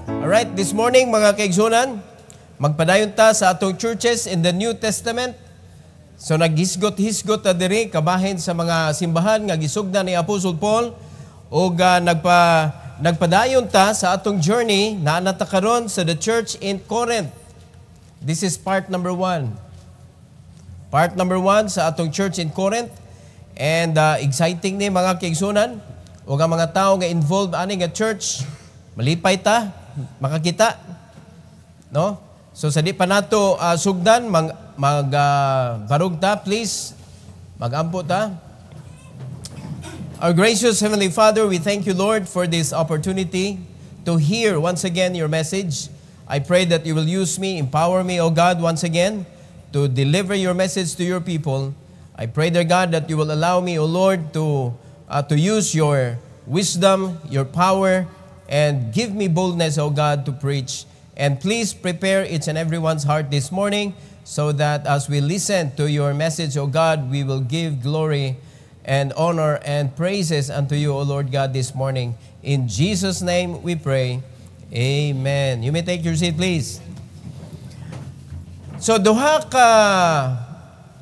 Alright, this morning mga kaigsunan, magpadayon ta sa atong churches in the New Testament. So naghisgot-hisgot ta diri kabahin sa mga simbahan nga gisugdan ni Apostle Paul o nagpadayon ta sa atong journey na natakaron sa the church in Corinth. This is part number 1. Part number 1 sa atong church in Corinth. And exciting ni mga kaigsunan o nga mga tao nga involved ani nga church. Malipay ta, makakita. No? So sa di pa nato sugdan, barog ta, please. Magampo ta. Our gracious Heavenly Father, we thank you, Lord, for this opportunity to hear once again your message. I pray that you will use me, empower me, O God, once again, to deliver your message to your people. I pray, dear God, that you will allow me, O Lord, to use your wisdom, your power, and give me boldness, O God, to preach. And please prepare each and everyone's heart this morning so that as we listen to your message, O God, we will give glory and honor and praises unto you, O Lord God, this morning. In Jesus' name we pray. Amen. You may take your seat, please. So, duha ka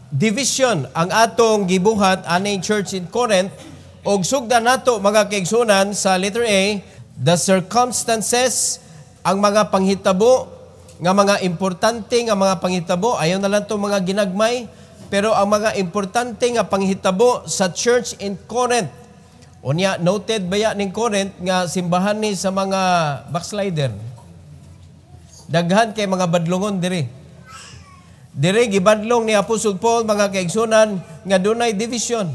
division ang atong gibuhat aning church in Corinth og sugdan nato mga kaigsunan sa letter A, the circumstances, ang mga panghitabo, nga mga importante nga mga panghitabo, ayaw na lang itong mga ginagmay, pero ang mga importante nga panghitabo sa church in Corinth. Unya, noted ba yan ng Corinth nga simbahan ni sa mga backslider? Daghan kay mga badlongon diri. Diri, gibadlong ni Apostle Paul, mga kaigsunan, nga dunay division.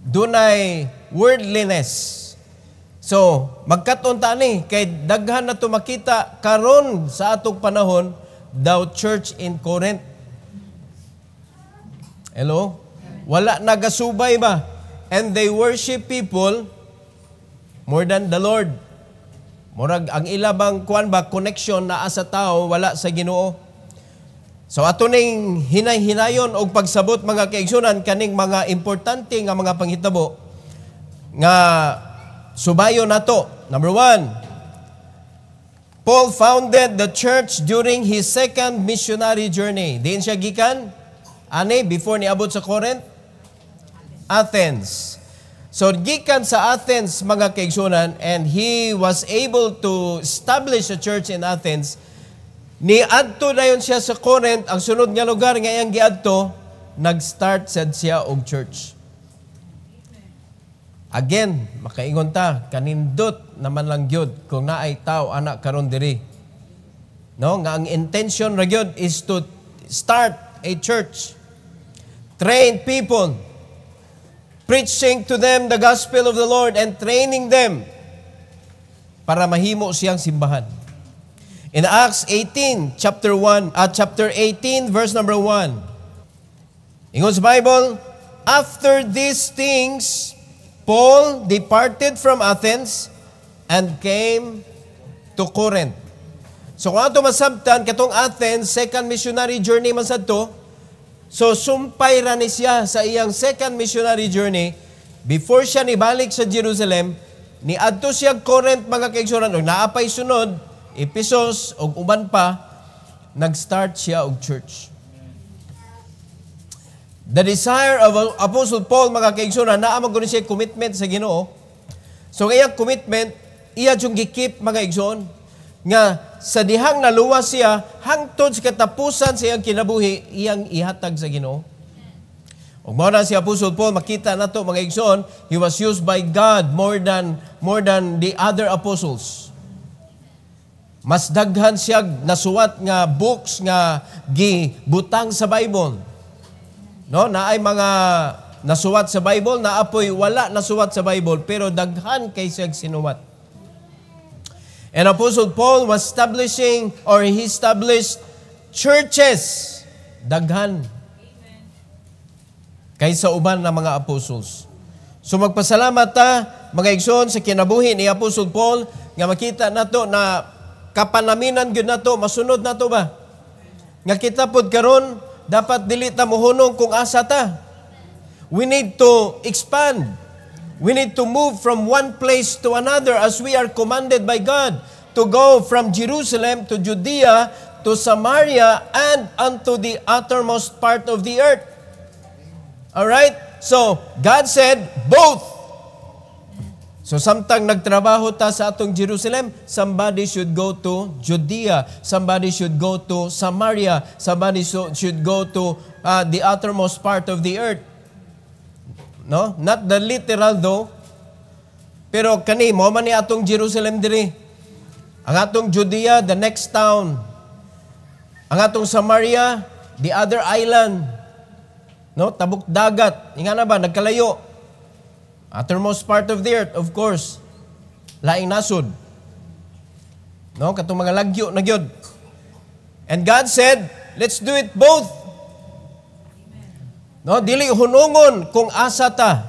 Dunay worldliness. So, magkaton ta ni kay daghan na to makita karon sa atong panahon daw church in Corinth. Hello? Wala nagasubay ba? And they worship people more than the Lord. Murag ang ilabang kuan ba connection na sa tao wala sa Ginoo. So ato ning hinay-hinayon og pagsabot mga kaigsunan kaning mga importante nga mga panghitabo nga subayo nato. Number 1, Paul founded the church during his second missionary journey. Diin siya gikan? Ani, before niabot sa Corinth? Athens. So, gikan sa Athens, mga kaigsunan, and he was able to establish a church in Athens. Niadto na yun siya sa Corinth, ang sunod nga lugar nga iyang giadto, nag-start sad siya og church. Again, makaingon ta, kanindot naman lang gyud kung naay tao anak karon diri. No, nga ang intention ra gyud is to start a church. Train people, preaching to them the gospel of the Lord and training them para mahimo siyang simbahan. In Acts 18, chapter 18, verse number 1. Ingon sa Bible, after these things, Paul departed from Athens and came to Corinth. So kung ato masabtan, katong Athens, second missionary journey man sadto, so sumpay ra ni siya sa iyang second missionary journey, before siya nibalik sa Jerusalem, niadto siya Corinth, mga kaigsunan, og naapay sunod, Ephesus, og uban pa, nag-start siya og church. The desire of Apostle Paul, mga kaigsunan, naamag ko siya commitment sa Ginoo. So iyang commitment, iya yung gikip, mga igsoon, nga sa dihang naluwas siya, hangtod sa katapusan sa iyang kinabuhi, iyang ihatag sa Ginoo. Ug mao na si Apostle Paul, makita nato mga igsoon, he was used by God more than the other apostles. Mas daghan siya nasuwat nga books nga gibutang sa Bible. No, naay mga nasuwat sa Bible, naapoy wala nasuwat sa Bible, pero daghan kay siya sinuwat. And Apostle Paul was he established churches. Daghan. Kaysa uban na mga apostles. So magpasalamat ta, mga igsoon, sa kinabuhi ni Apostle Paul, nga makita nato na kapanaminan gyud nato, masunod nato ba? Nga kita pod karon, dapat dili ta mohunong kung asa ta. We need to expand. We need to move from one place to another as we are commanded by God to to go from Jerusalem to Judea to Samaria and unto the uttermost part of the earth. Alright? So, God said, both. So, samtang nagtrabaho ta sa atong Jerusalem, somebody should go to Judea. Somebody should go to Samaria. Somebody should go to the uttermost part of the earth. No? Not the literal though. Pero kani, mo man ni atong Jerusalem diri. Ang atong Judea, the next town. Ang atong Samaria, the other island. No? Tabuk dagat. Inga na ba? Nagkalayo. Uttermost part of the earth, of course. Laing nasod. No? Katong mga lagyo na gyud. And God said, let's do it both. No? Dili hunungon kung asa ta.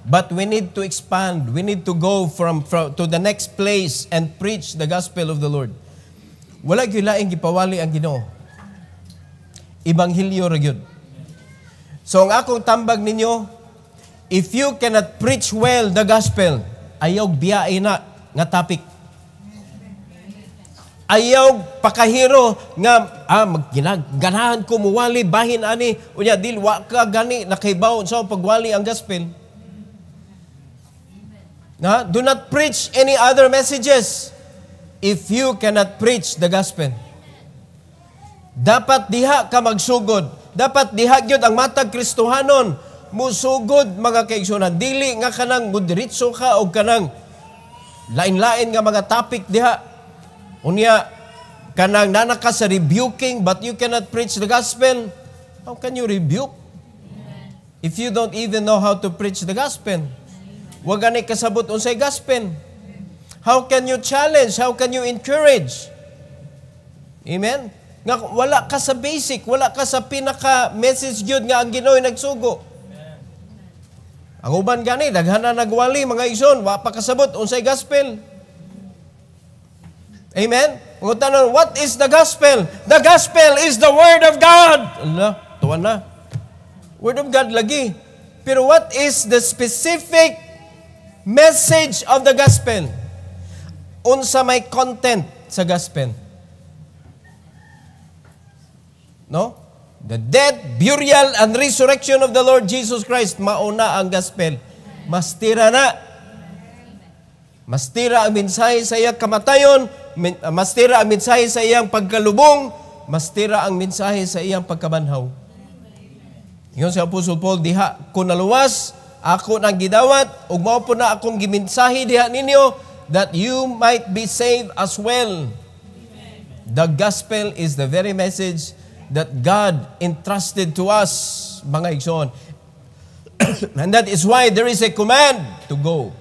But we need to expand. We need to go from to the next place and preach the gospel of the Lord. Wala gyud laing gipawali ang Ginoo. Ibanghilyo ra gyud. So ang akong tambag ninyo, if you cannot preach well the gospel, ayaw biyae na nga topic. Ayaw pakahiro nga ganahan ko muwali bahin ani unya dil wa ka gani nakaibaw sa pagwali ang gospel. Na, do not preach any other messages if you cannot preach the gospel. Dapat diha ka magsugod. Dapat diha gyud ang matag Kristohanon musugod mga kaigsunan. Dili nga kanang mudiritso ka o kanang lain-lain nga mga topic diha. Unya kanang nanaka sa rebuking but you cannot preach the gospel. How can you rebuke if you don't even know how to preach the gospel? Wa gani kasabot unsay gospel. How can you challenge? How can you encourage? Amen? Nga wala ka sa basic, wala ka sa pinaka-message gyud nga ang Ginoo nagsugo. Ang uban gani daghan na nagwali mga igsoon, wa pa kasabot unsay gospel. Amen? Kung tanon, what is the gospel? The gospel is the word of God. Allah, tuwan na. Word of God lagi. Pero what is the specific message of the gospel? Unsa may content sa gospel? No? The death, burial, and resurrection of the Lord Jesus Christ. Mauna ang gospel. Mastira na. Mastira ang mensahe sa iyang kamatayon. Mastira ang mensahe sa iyang pagkalubong. Mastira ang mensahe sa iyang pagkabanhaw. Yun si Apostle Paul, diha ko naluwas, ako nang gidawat, ug mao po na akong gimensahe diha ninyo, that you might be saved as well. The gospel is the very message that God entrusted to us, mga igsoon. And that is why there is a command to go.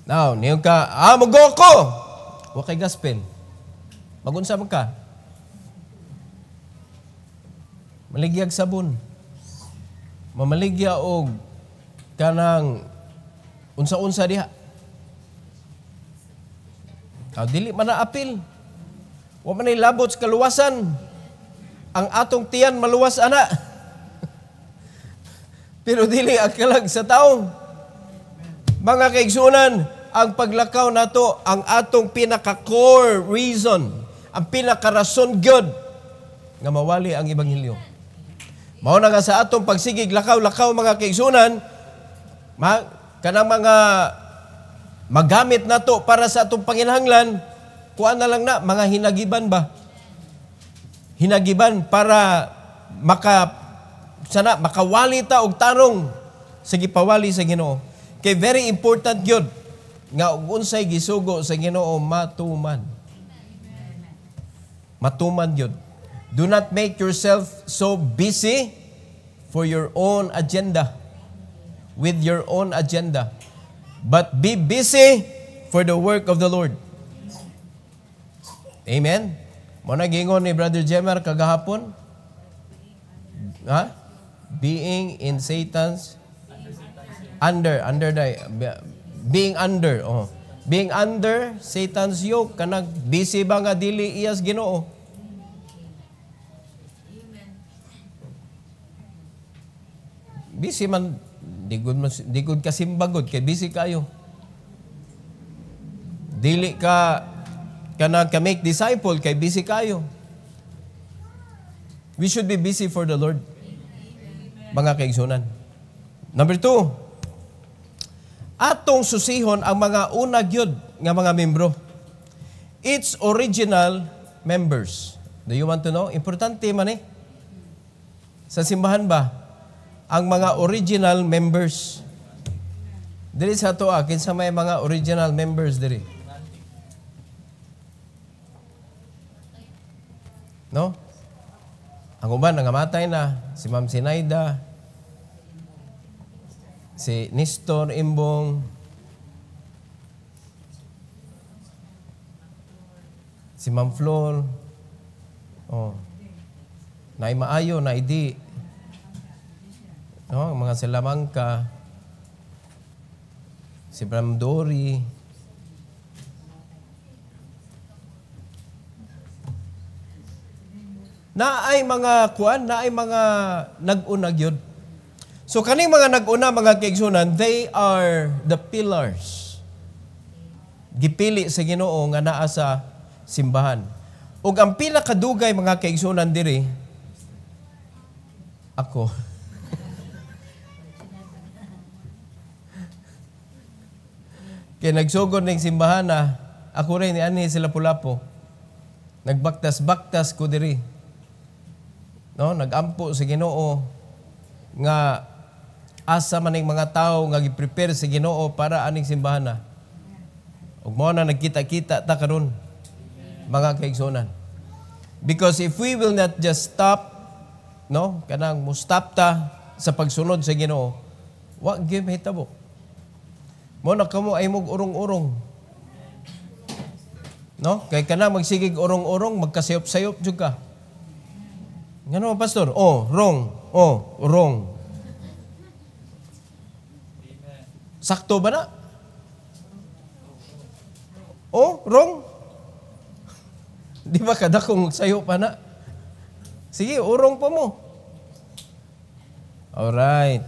Now, niyon ka, mag-go ko! Wa kay gospel. Magunsa man ka. Maligyag sabon. Mamaligya og kanang unsa-unsa diha. Dili man na apil. Wa man labot sa kaluwasan. Ang atong tiyan maluwas ana. Pero dili akalag sa taong. Mga kaigsunan, ang paglakaw nato ang atong pinaka-core reason, ang pinaka-rason gyud nga mawali ang ebanghelyo. Mao na nga sa atong pagsigig lakaw-lakaw mga kaigsunan, kanang mga magamit nato para sa atong panginahanglan, kuan na lang na mga hinagiban ba? Hinagiban para makawali ta og tarong sa gipawali sa Ginoo. Kay very important yun nga unsay gisugo sa Ginoo matuman. Matuman yun. Do not make yourself so busy for your own agenda, with your own agenda, but be busy for the work of the Lord. Amen? Muna gingon ni Brother Jemar kagahapon, being in Satan's being under Satan's yoke, kanang busy ba nga dili iyas Ginoo? Busy man, di good kasimbagod, kay busy kayo. Dili ka make disciple kay busy kayo. We should be busy for the Lord. Mga kaigsunan. Number 2, atong susihon ang mga una gyud nga mga membro. Its original members. Do you want to know? Importante man sa simbahan ba? Ang mga original members. Diri sa to kinsa may mga original members diri. No? Ang uban nangamatay na, si Ma'am Sinaida, si Nestor Imbong, si Ma'am Flor, na maayo, na idi, no? Mga Salamangka, si Bram Dory, na ay mga nag-una gyud. So kaning mga nag-una mga kaigsunan, they are the pillars. Gipili sa Ginoo nga naa sa simbahan. Ug ang pinakadugay mga kaigsunan diri ako. Kaya nagsugod ng simbahan na ako rin ni ani sila Pulapo. Nagbaktas-baktas ko diri. No, nagampo sa Ginoo nga asa man ning mga tawo nga gi-prepare sa Ginoo para aning simbahan na. Ug mao na nagkita-kita ta karon mga kaigsunan. Because if we will not just stop, no, kanang mo stop ta sa pagsunod sa Ginoo, wa gyud mahitabo. Mo na kamo ay mog urong-urong. No, kay kana magsigig urong-urong, magkasayop-sayop jud ka. Ngano pastor? Wrong. Wrong. Sakto ba na? Wrong. Di ba kada kung sayo pa na? Sige, urong pa mo. Alright.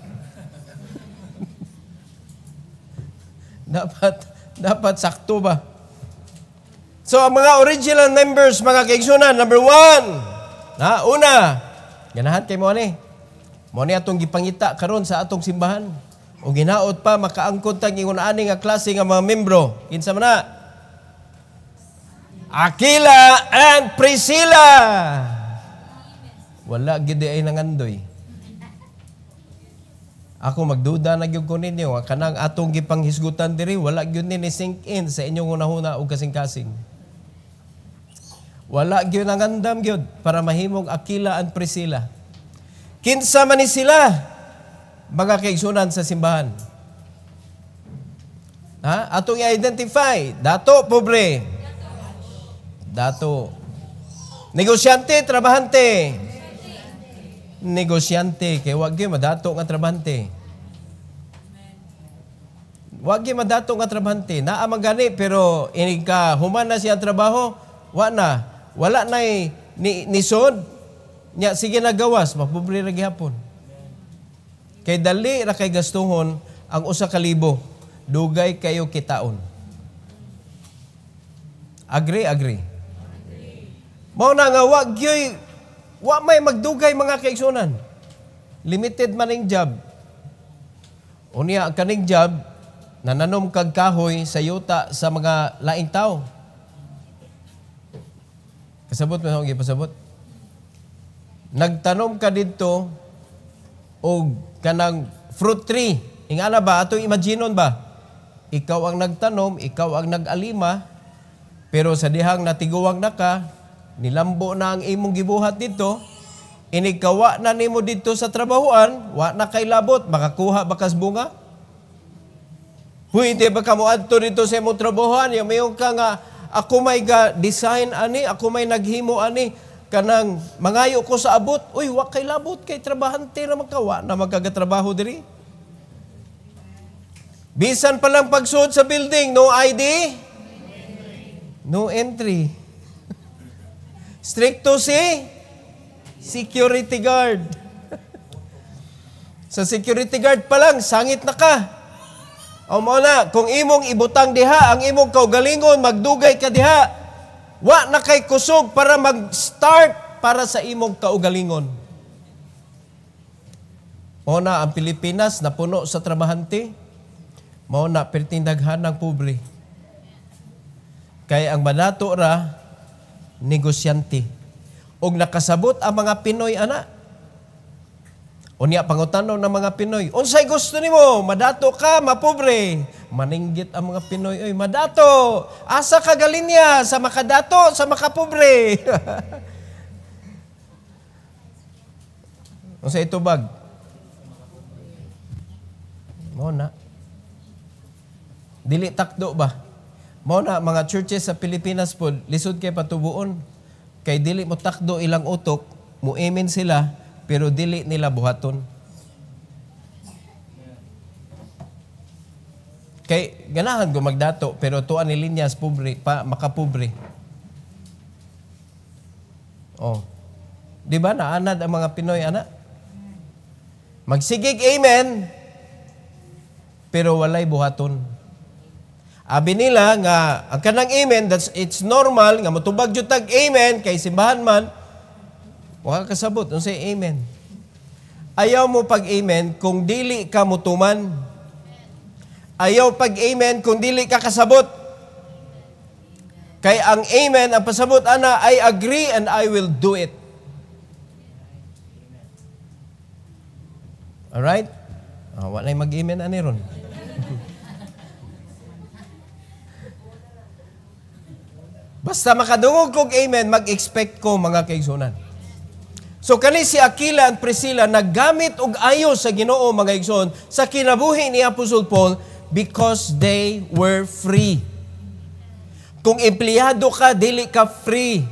dapat sakto ba? So, ang mga original members, mga kaigsunan, number 1, una, ganahan kay mo ni. Mo ni atong gipangita karon sa atong simbahan. O ginaot pa makaangkon tag ingon ani nga klase nga mga membro. Kinsa man na? Aquila and Priscilla. Wala gid ay nangandoy. Ako magduda na gyud ko ninyo kanang atong gipanghisgutan diri wala gyud ni sink in sa inyong unahuna ug kasing-kasing. Wala gyud nangandam gyud para mahimong Aquila and Priscilla. Kinsa man ni sila? Mga kaigsunan sa simbahan. Atong i-identify. Dato, pobre. Dato. Negosyante, trabahante. Negosyante. Kaya wag gyud madato nga trabahante. Wag gyud madato nga trabahante. Naa man gani pero inig ka human na siya trabaho, wala na nisod. Nya sige nagawas, mapobre ra gihapon. Kay dali ra kay gastuhon ang 1,000, dugay kayo kitaon. Agree. Mao na nga wa may magdugay mga kaigsunan. Limited man ning job. Unya ang kaning job nananom kag kahoy sa yuta sa mga laing tao. Kasabot mo akong ipasabot. Nagtanom ka dito o kanang fruit tree. Ingana ba? Ato imaginon ba? Ikaw ang nagtanom, ikaw ang nag-alima, pero sa dihang natiguwang na ka, nilambo na ang imong gibuhat dito, inikawa na nimo dito sa trabahoan, wa na kay labot, makakuha bakas bunga? Pwede ba ka mo adto dito sa imong trabahoan? Yung mayong ka nga, ako may design ani, ako may naghimo ani, kanang mangayo ko sa abot, uy, wa kay labot, kay trabahante na makawa na magkagatrabaho diri. Bisan pa lang pagsuod sa building, no ID, no entry. Stricto si security guard. Sa security guard pa lang, sangit na ka. O mo na, kung imong ibutang diha, ang imong kaugalingon, magdugay ka diha. Wa na kay kusog para mag-start para sa imong kaugalingon. Mo na, ang Pilipinas napuno sa trabahante. Mo na, pertindaghan ng pobre. Kaya ang manato ra, negosyante. Og nakasabot ang mga Pinoy, ana. Unya pangutanon ng mga Pinoy, unsay gusto nimo? Madato ka, mapobre. Maninggit ang mga Pinoy, oy, madato. Asa ka galinya sa makadato, sa makapobre. Unsay itubag? Mo na. Dili takdo ba? Mo na mga churches sa Pilipinas po, lisod kay patubuon. Kay dili mo takdo ilang utok, muemen sila, pero dili nila buhaton. Kay ganahan go magdato, pero tuan ni linyas pobre pa makapobre. Oh. Di ba naanad ang mga Pinoy ana? Magsigig amen, pero walay buhaton. Abi nila nga ang kanang amen, it's normal nga motubag jud tag amen kay simbahan man. Wa kasabot unsay amen. Ayaw mo pag amen kung dili ka mutuman. Ayaw pag amen kung dili ka kasabot. Kay ang amen ang pasabot ana, I agree and I will do it. Alright? Wa na mag-amen ani ron. Basta makadungog kog amen, mag-expect ko mga kaigsunan. So kani si Aquila and Priscilla naggamit og ayo sa Ginoo mga igsoon sa kinabuhi ni Apostle Paul because they were free. Kung empleyado ka, dili ka free.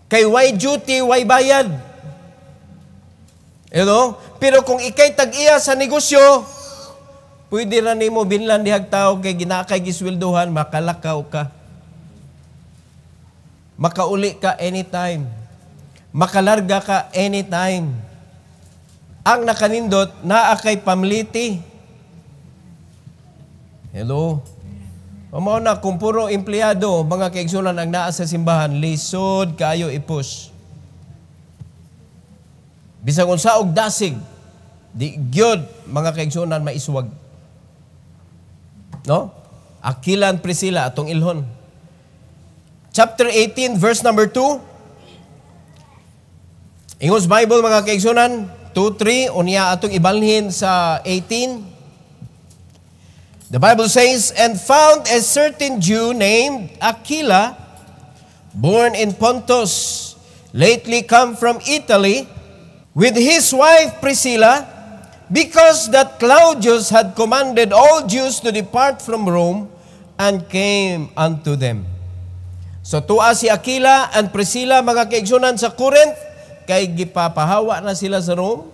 Kay why duty, why bayad? You know? Pero kung ikay tag-iya sa negosyo, pwede ra nimo binlan dihag tao kay ginakay gisweldohan, makalakaw ka. Makauli ka anytime. Makalarga ka anytime. Ang nakanindot, naa kay pamliti. Hello? O mao na, kung puro empleyado, mga kaigsunan ang naa sa simbahan, lisod kayo ipus. Bisag unsa og dasig, di gyud mga kaigsunan maiswag. No? Aquila and Priscilla atong ilhon. Chapter 18, verse number 2. Ingos Bible mga kaigsunan, 2-3, unya atong ibalhin sa 18. The Bible says, and found a certain Jew named Aquila, born in Pontus, lately come from Italy, with his wife Priscilla, because that Claudius had commanded all Jews to depart from Rome, and came unto them. So tuwa si Aquila and Priscilla mga kaigsunan sa Corinth, kay gipapahawa na sila sa Rome.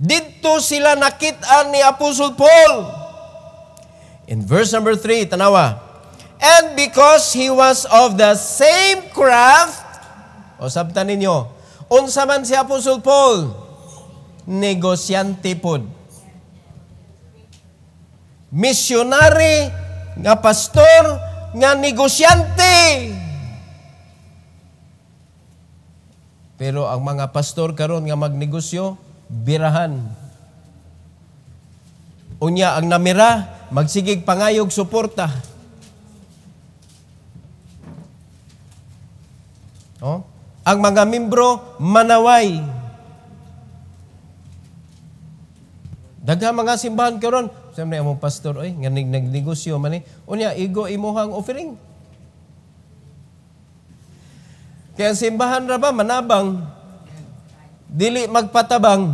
Dito sila nakit-an ni Apostle Paul. In verse number 3, tanawa. And because he was of the same craft, o sabtan ninyo, unsa man si Apostle Paul, negosyante pod. Missionary nga pastor nga negosyante. Pero ang mga pastor karon nga magnegosyo, birahan. Unya ang namira, magsigig pangayog suporta. Oh? Ang mga membro, manaway. Daghang mga simbahan karon, siyempre among pastor, oy, nga nagnegosyo man ni. Unya, igo imuhang offering. Kaya ang simbahan ra ba, manabang, dili magpatabang.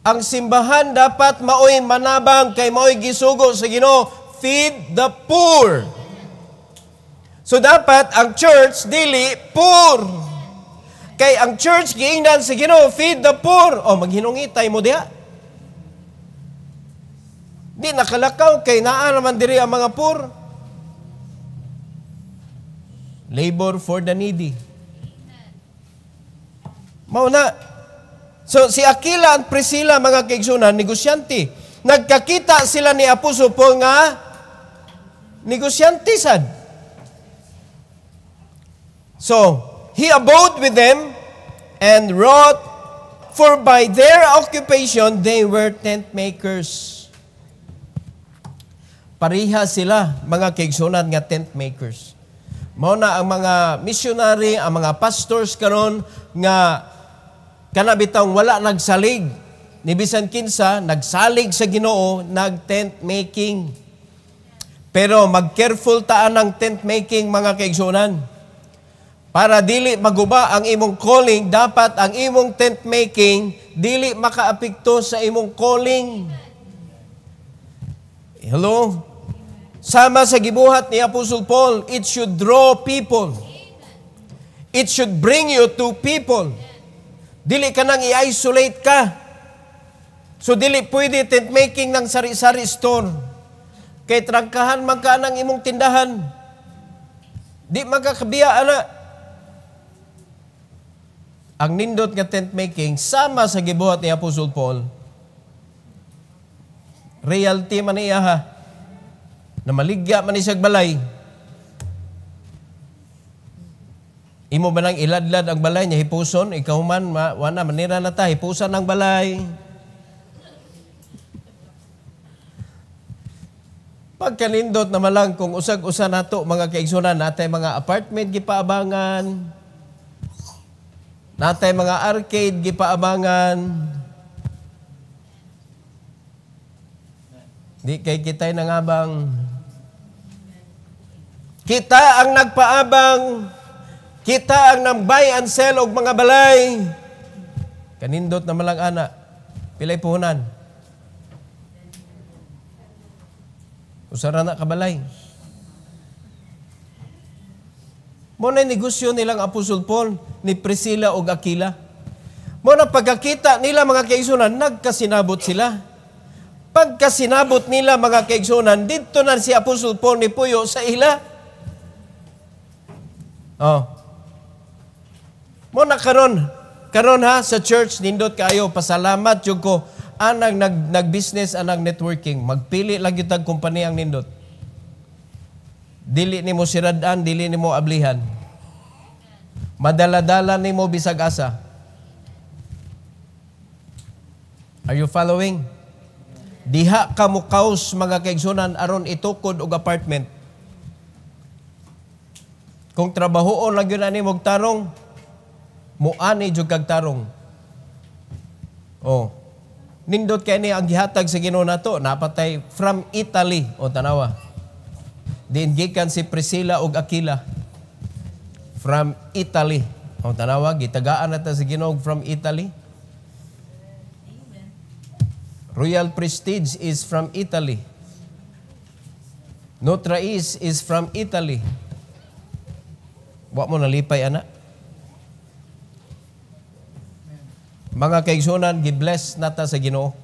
Ang simbahan dapat maoy manabang kay maoy gisugo sa Ginoo, feed the poor. So dapat ang church dili poor. Kay ang church giingnan sa Ginoo, feed the poor. O maghinungitay mo diha. Di nakalakaw kay naa naman diri ang mga poor. Labor for the needy. Mao na. So, si Aquila at Priscilla, mga kaigsunan, negosyante. Nagkakita sila ni Apostol Paul nga negosyante sad. So, he abode with them and wrote, for by their occupation, they were tent makers. Pariha sila, mga kaigsunan nga tent makers. Mao na ang mga missionary, ang mga pastors karon nga kanabitang wala nagsalig. Ni bisan kinsa, nagsalig sa Ginoo, nag-tent making. Pero mag-careful taan ng tent making, mga kaigsunan. Para dili maguba ang imong calling, dapat ang imong tent making dili makaapekto sa imong calling. Hello? Sama sa gibuhat ni Apostle Paul, it should draw people. It should bring you to people. Dili ka nang i-isolate ka. So dili pwede tent making ng sari-sari store. Kay trangkahan man ka ng imong tindahan. Di magkakabiya, ana. Ang nindot nga tent making, sama sa gibuhat ni Apostle Paul, reality man niya ha, na maligya man isag balay. Imo ba nang iladlad ang balay niya, hipuson, ikaw man, wana, manira na ta, hipusan ang balay. Pagkanindot na malang kung usag-usa nato, mga kaigsunan, natay mga apartment gipaabangan, natay mga arcade gipaabangan. Di kay kitay nangabang. Kita ang nagpaabang. Kita ang nang-buy and sell og mga balay. Kanindot na malang ana. Pilay puhunan. Usara na kabalay. Muna negosyo nilang Apostol Paul ni Priscilla o Aquila. Muna pagkakita nila, mga kaigsunan, nagkasinabot sila. Pagkasinabot nila, mga kaigsunan, dito na si Apostol Paul ni Puyo sa ila. Oh. Muna karon ha, sa church, nindot kayo, pasalamat yung ko, anang nag-business, anang networking, magpili lang yung tag-kumpanyang nindot. Dili ni mo siradan, dili ni mo ablihan. Madala-dala ni mo bisag asa. Are you following? Diha ka mo kaos, mga kaigsunan, aron itukod og apartment. Kung trabahoon lang yun ani mong tarong, muani jud kag tarong. Oh. Nindot kay ni ang gihatag sa Ginoo nato, napatay from Italy o tanawa. Din gikan si Priscilla ug Aquila from Italy. O tanawa, gitagaan nata sa Ginoo from Italy. Royal Prestige is from Italy. Notre is from Italy. Wa mo nalipay, ana. Mga kaigsunan, gi-bless nata sa Ginoo.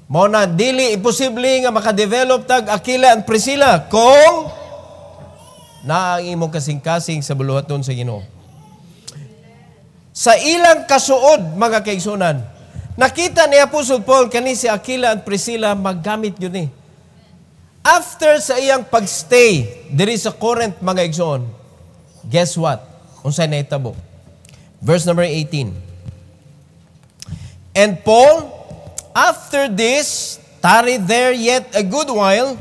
Mao na dili imposible nga makadevelop tag Aquila and Priscilla kung na ang imong kasing-kasing sa buluhaton sa Ginoo. Sa ilang kasuod, mga kaigsunan, nakita ni Apostle Paul kani si Aquila and Priscilla maggamit yun eh. After sa iyang pagstay diri sa Corinth, mga igsoon, guess what? Unsay nahitabo? Verse number 18. And Paul, after this, tarried there yet a good while,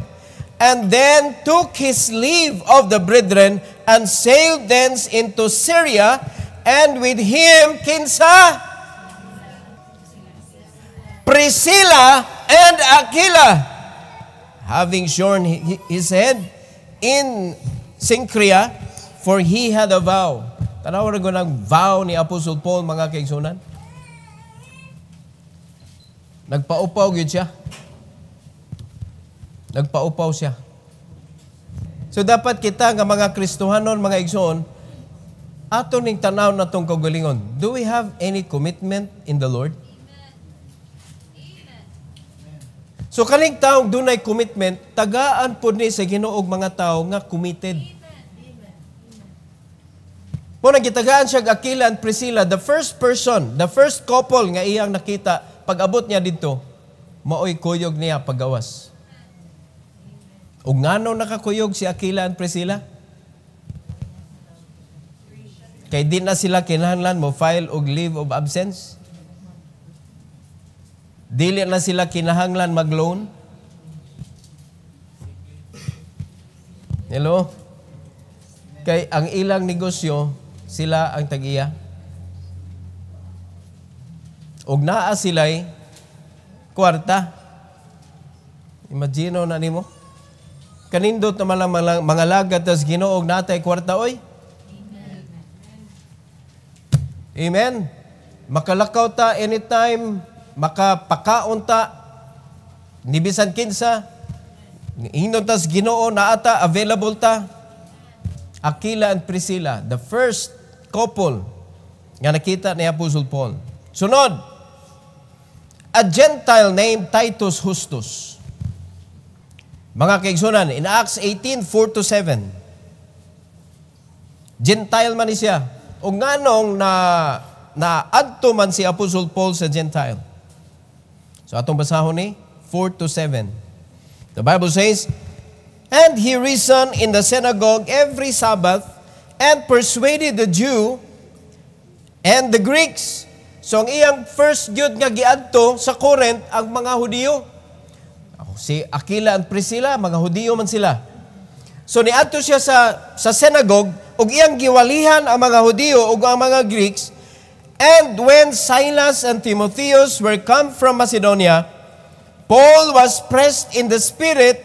and then took his leave of the brethren, and sailed thence into Syria, and with him, kinsa? Priscilla and Aquila, having shorn his head in Cenchrea, for he had a vow. Tanaw rin ko ng vow ni Apostle Paul, mga kaigsunan. Nagpaupaw yun siya. Nagpaupaw siya. So dapat kita nga mga Kristohanon, mga igsoon, ato ning tanaw na tong kaugalingon. Do we have any commitment in the Lord? So kaning taong dunay commitment, tagaan po ni sa Ginoo og mga tao nga committed. Muna gitagaan siya Aquila and Priscilla, the first person, the first couple nga iyang nakita, pag-abot niya dito, maoy kuyog niya pagawas. Ug ngano nakakuyog si Aquila and Priscilla? Kay di na sila kinahanglan mo file og leave of absence. Dili na sila kinahanglan mag-loan. Hello? Kay ang ilang negosyo, sila ang tag-iya. Og naa sila'y kwarta. Imagino na nimo. Kanindot na mga lagad tas Ginoo og natay kwarta oy. Amen. Makalakaw ta anytime, makapakaon ta, nibisan kinsa, ingnon tas Ginoo naata, available ta. Aquila and Priscilla, the first couple nga nakita ni Apostle Paul. Sunod, a Gentile named Titus Justus. Mga kaigsunan, in Acts 18:4-7, Gentile man ni siya. O nganong na-adto man si Apostle Paul sa Gentile. So atong basahon ni 4-7. The Bible says, and he reasoned in the synagogue every Sabbath and persuaded the Jew and the Greeks. So ang iyang first gyud nga giadto sa Corinth ang mga Hudiyo. Si Aquila and Priscilla, mga Hudiyo man sila. So niadto siya sa synagogue ug iyang giwalihan ang mga Hudiyo ug ang mga Greeks. And when Silas and Timotheus were come from Macedonia, Paul was pressed in the Spirit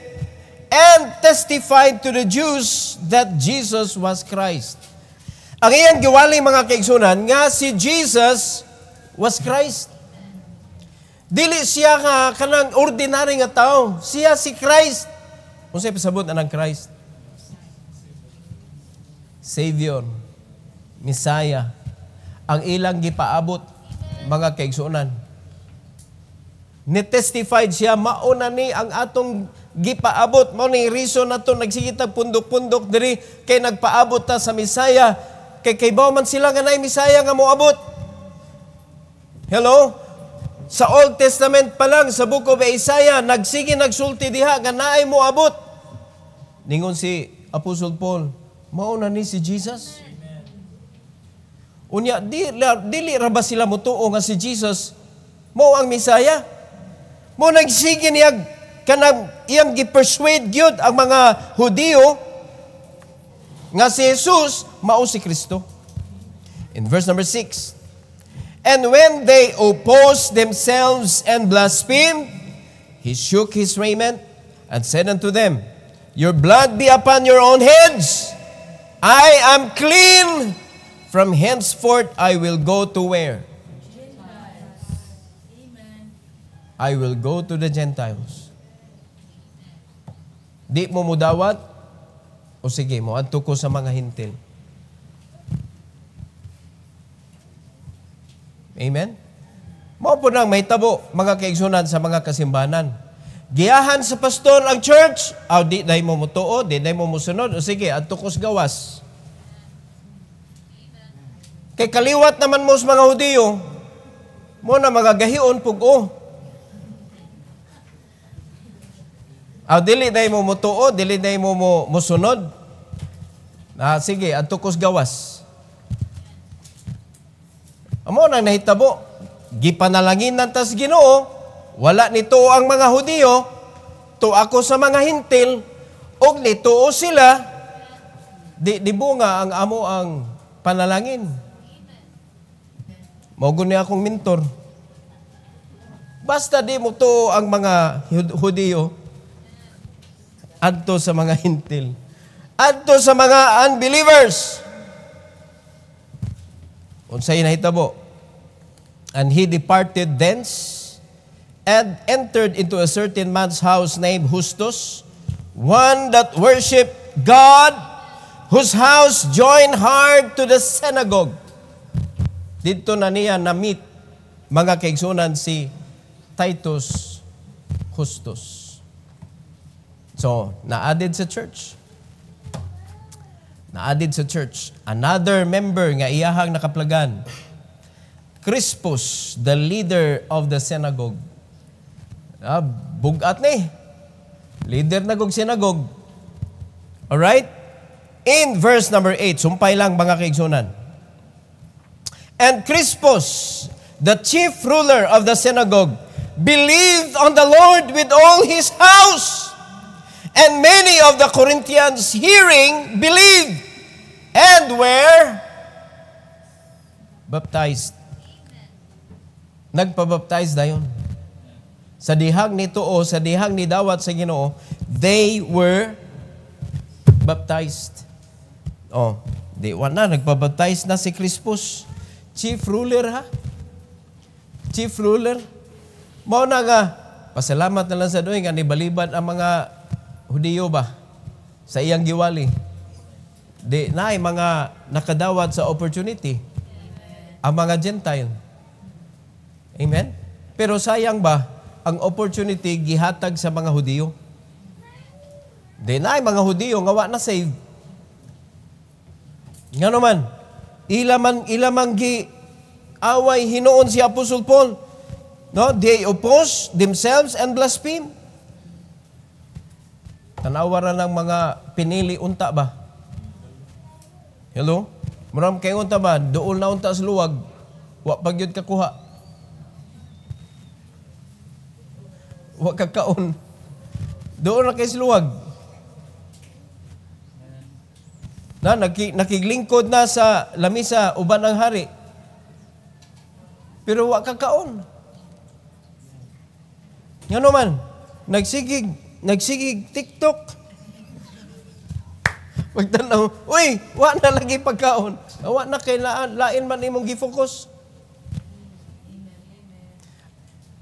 and testified to the Jews that Jesus was Christ. Ang iyang giwali mga kaigsunan nga si Jesus was Christ. Dili siya nga kanang ordinary nga tao. Siya si Christ. Unsay pasabot na ng Christ? Savior, Messiah. Ang ilang gipaabot mga kaigsunan. Ni-testified siya, mauna ni ang atong gipaabot. Mao ni reason nato nagsigitag pundok-pundok diri kay nagpaabot ta sa Messiah. Kay baw man sila nga nay Messiah nga moabot. Hello? Sa Old Testament pa lang, sa Book of Isaiah, nagsulti diha nga naay moabot. Ningon si Apostle Paul, mauna ni si Jesus. Unya, dili ra ba sila mutuo nga si Jesus mao ang Messiah? Mo nagsige niya kanang iyang gi-persuade gyud ang mga Hudiyo nga si Jesus mao si Kristo. In verse number 6, and when they opposed themselves and blasphemed, he shook his raiment and said unto them, your blood be upon your own heads. I am clean. From henceforth, I will go to where? I will go to the Gentiles. Di mo mudawat? O sige mo, adto ko sa mga hintil. Amen? Mao po nang may tabo, mga kaigsunan sa mga kasimbanan. Giyahan sa pastor ang church, di dahi mo mutuo, di dahi mo musunod, o sige, adto ko sa gawas. Kay kaliwat naman mo sa mga Hudiyo, mo na magagahion pugo. Dili dahi mo mutuo, dili dahi mo musunod. Sige, adto ko sa gawas. Amo nang nahitabo, gipanalangin ng tas Ginoo, wala nito ang mga Hudiyo, to ako sa mga hintil, og nito sila, di bunga ang amo ang panalangin. Maugon niya akong mentor. Basta di mo to ang mga Hudiyo, adto sa mga hintil, adto sa mga unbelievers. Unsay nahitabo? And he departed thence and entered into a certain man's house named Justus, one that worshiped God, whose house joined hard to the synagogue. Dito na niya na-meet, mga kaigsunan, si Titus Justus. So, na-added sa church. na-added sa church. Another member nga iyahang nakaplagan, Crispus, the leader of the synagogue. Bugat ni. Leader na kong synagogue. Alright? In verse number 8, sumpay lang mga kaigsunan. And Crispus, the chief ruler of the synagogue, believed on the Lord with all his house. And many of the Corinthians hearing believed and were baptized. Nagpabaptize dayon. Sa dihang nito o sa dihang ni dawat sa Ginoo, they were baptized. Oh, di na nagpabaptize na si Crispus. Chief ruler ha? Chief ruler. Mao na nga pasalamat na lang sa doy nga nibalibad ang mga Hudiyo ba sa iyang giwali. Di na mga nakadawat sa opportunity. Ang mga Gentile. Amen? Pero sayang ba ang opportunity gihatag sa mga Hudiyo? Di na mga Hudiyo nga wa na save. Nga naman, ilamang gi away hinuon si Apostle Paul. No, they oppose themselves and blaspheme. Tanawaran ng mga pinili unta ba? Hello? Maram kay unta ba? Dool na unta sa luwag. Wa pagyud kakuha. Wa kakaon. Dool na kay sa luwag. Na nakiglingkod na sa lamisa uban ang hari. Pero wa kakaon. Ngano man, nagsigig TikTok. Pagtanaw, uy, wa na lagi pagkaon. Wa na kay lain man imong gi-focus.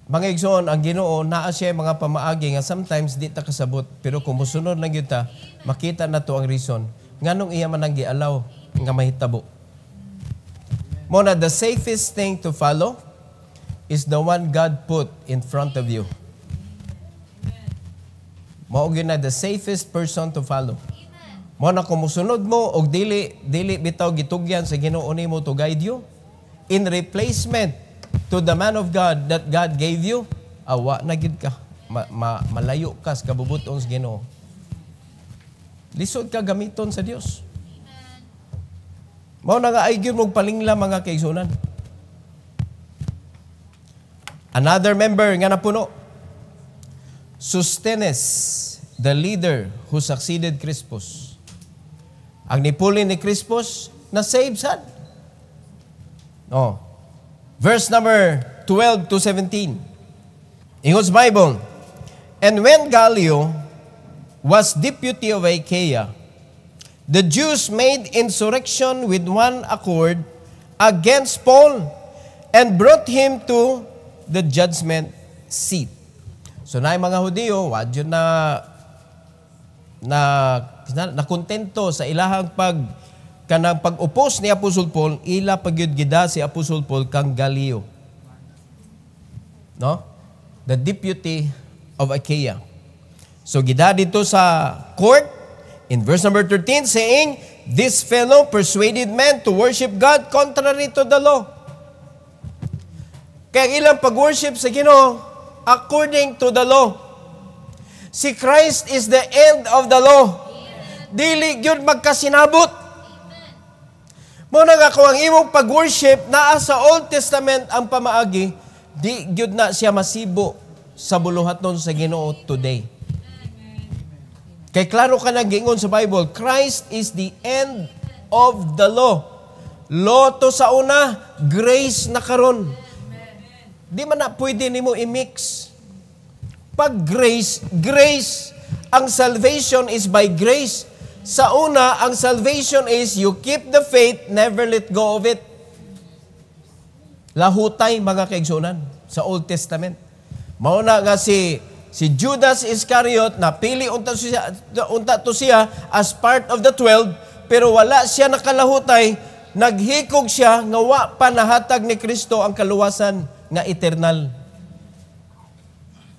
Mga igsoon, ang Ginoo naa siya mga pamaagi nga sometimes di ta kasabot, pero kung musunod lang gyud ta, makita na to ang reason. Nganong iya man ang gialaw nga mahitabo. Mo na the safest thing to follow is the one God put in front of you. Mao gyud na the safest person to follow. Mo na kung musunod mo og dili bitaw gitugyan sa Ginoo nimo to guide you in replacement to the man of God that God gave you, awa na gid ka. Malayo ka sa kabubuton sa Ginoo. Lisod ka gamiton sa Dios. Mao na nga ay gyud mong palingla mga kaigsunan. Another member nga napuno, Sosthenes, the leader who succeeded Crispus. Ang nipuli ni Crispus, na-save sad. Oh. Verse number 12 to 17. In God's Bible, and when Gallio was deputy of Achaia, the Jews made insurrection with one accord against Paul and brought him to the judgment seat. So na mga Hudiyo, wadyo na kontento sa ilahang kanang pag-oppose ni Apostle Paul, ila pagyud gida si Apostle Paul kang Gallio. No? The deputy of Achaia. So gida dito sa court in verse number 13 saying, this fellow persuaded men to worship God contrary to the law. Kaya ilang pag-worship sa Ginoo according to the law. Si Christ is the end of the law. Dili gyud magkasinabot. Muna nga kung ang imong pag-worship naa sa Old Testament ang pamaagi, di gyud na siya masibo sa buluhaton sa Ginoo today. Kay klaro ka na gingon sa Bible, Christ is the end of the law. Law to sa una, grace na karon. Di man na pwede nimo i-mix. Pag grace, ang salvation is by grace. Sa una, ang salvation is you keep the faith, never let go of it. Lahutay mga kaigsunan sa Old Testament. Mauna nga si Judas Iscariot, napili unta to siya as part of the 12, pero wala siya nakalahutay, naghikog siya nga wa pa nahatag ni Kristo ang kaluwasan nga eternal.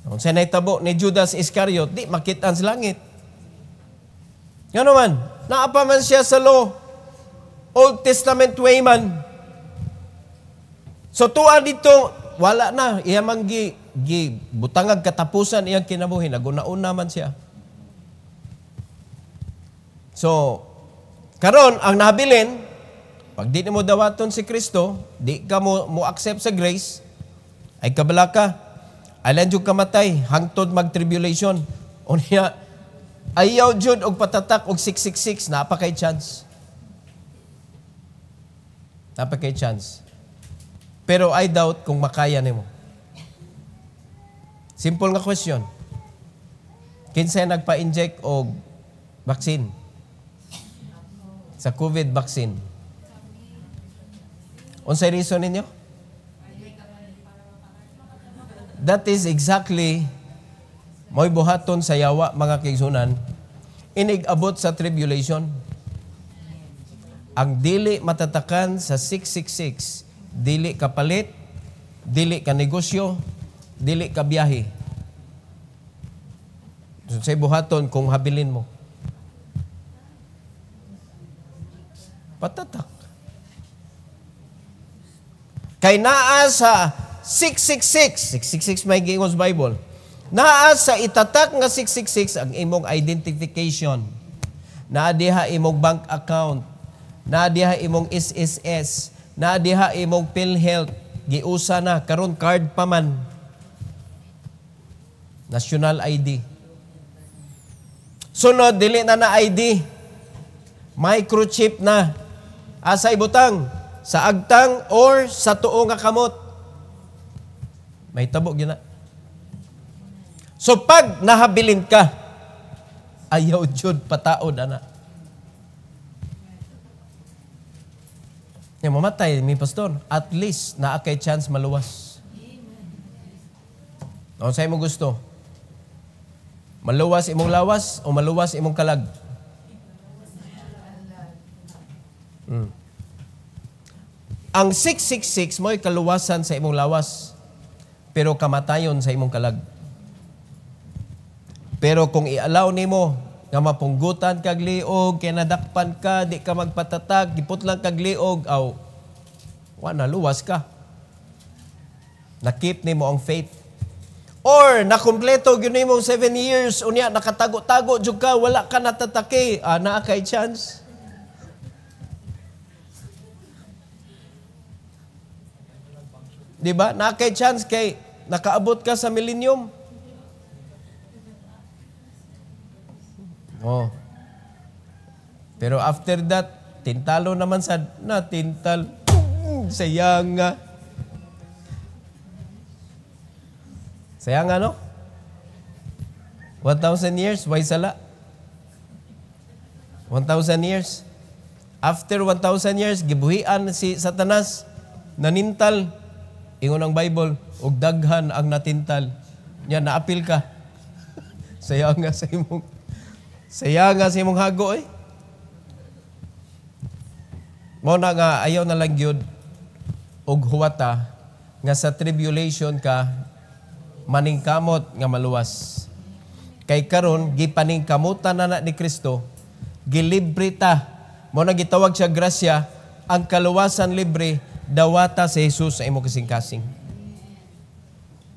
Kung sa naitabo ni Judas Iscariot, di makitaan sa langit. Nga naman, Naapa man siya sa law. Old Testament way man. So tuwa dito, wala na. Iya man butangag katapusan iyang kinabuhi. Naguna-una man siya. So, karon ang nabilin, pag di mo dawaton si Kristo, di ka mo accept sa grace, ay kabala ka. Alan yung kamatay, hangtod mag-tribulation. O niya, ayaw jud og patatak og 666, napa kay chance. Napa kay chance. Pero I doubt kung makaya nimo. Simple nga question. Kinsay nagpa-inject og vaccine? Sa COVID vaccine. Unsay reason ninyo? That is exactly mo'y buhaton sa yawa, mga kaigsunan, inig-abot sa tribulation. Ang dili matatakan sa 666, dili ka palit, dili ka negosyo, dili ka biyahe. Sa buhaton kung habilin mo. Patatak. Kay naa sa 666 may giingos Bible. Naa sa itatak nga 666 ang imong identification. Naa diha imong bank account. Naa diha imong SSS. Naa diha imong PhilHealth. Giusa na karon card pa man. National ID. Sunod dili na ID. Microchip na. Asay butang sa agtang or sa tuo nga kamot. May tabo gina. So pag nahabilin ka, ayaw jud pataod ana. Yung mamatay mi pastor, at least naa kay chance maluwas. O sa imo gusto? Maluwas imong lawas o maluwas imong kalag? Ang 666 mo'y kaluwasan sa imong lawas, pero kamatayon sa imong kalag. Pero kung i-allow nimo nga mapunggutan kag liog, kay nadakpan ka, di ka magpatatag, giputlang kag liog, aw, wala, luwas ka. Nakip nimo ang faith. Or nakumpleto gyud nimo 7 years, unya nakatago-tago jud ka, wala ka natatake, naa kay chance. Diba? Na kay chance kay nakaabot ka sa millennium. Oh. Pero after that, tintalo naman sa tintal. Sayang nga. Sayang nga, no? 1,000 years, why sala? 1,000 years. After 1,000 years, gibuhian si Satanas, nanintal. Ingon ang Bible, og daghan ang natintal. Nya naapil ka. Sayang nga sa imong hago eh. Mo na nga ayaw na lang gyud og huwata nga sa tribulation ka maningkamot nga maluwas. Kay karon gipaningkamutan na ni Kristo, gilibre ta. Mo na gitawag siya grasya, ang kaluwasan libre dawata si Jesus sa imo kasing-kasing.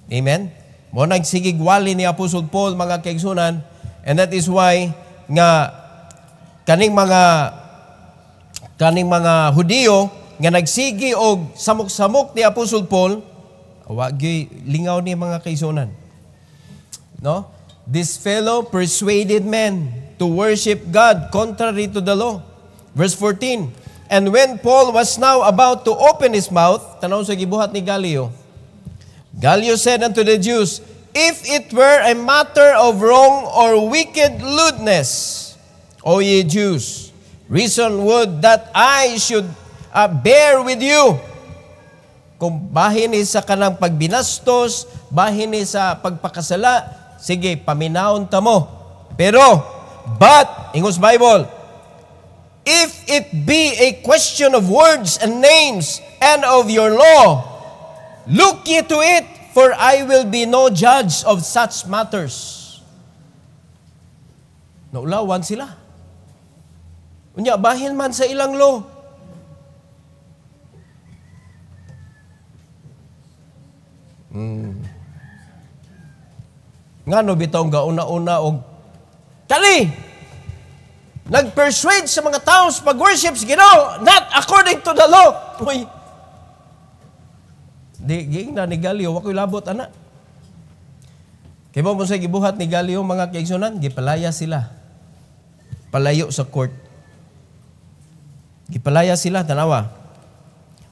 Amen? Mo nagsigig wali ni Apostle Paul, mga kaigsunan, and that is why nga kaning mga Hudiyo nga nagsigi og samok-samok ni Apostle Paul, wagi lingaw ni mga kaigsunan. No? This fellow persuaded men to worship God contrary to the law. Verse 14. And when Paul was now about to open his mouth, tanaw sa gibuhat ni Gallio, Gallio said unto the Jews, if it were a matter of wrong or wicked lewdness, O ye Jews, reason would that I should bear with you. Kung bahin ni sa kanang pagbinastos, bahin ni sa pagpakasala, sige, paminahon ta mo. Pero, but, ingos Bible, if it be a question of words and names and of your law, look ye to it, for I will be no judge of such matters. Naulawan sila. Unya, bahin man sa ilang law. Nga no, bitaw nga una-una og kali! Nag-persuade sa mga tao sa pag-worship sa Ginoo, not according to the law. Uy! Di, giing na ni Galio, wako'y labot, anak. Kaya mo sa gibuhat ni Galio, mga kaigsunan, gipalaya sila. Palayo sa court. Gipalaya sila, tanawa.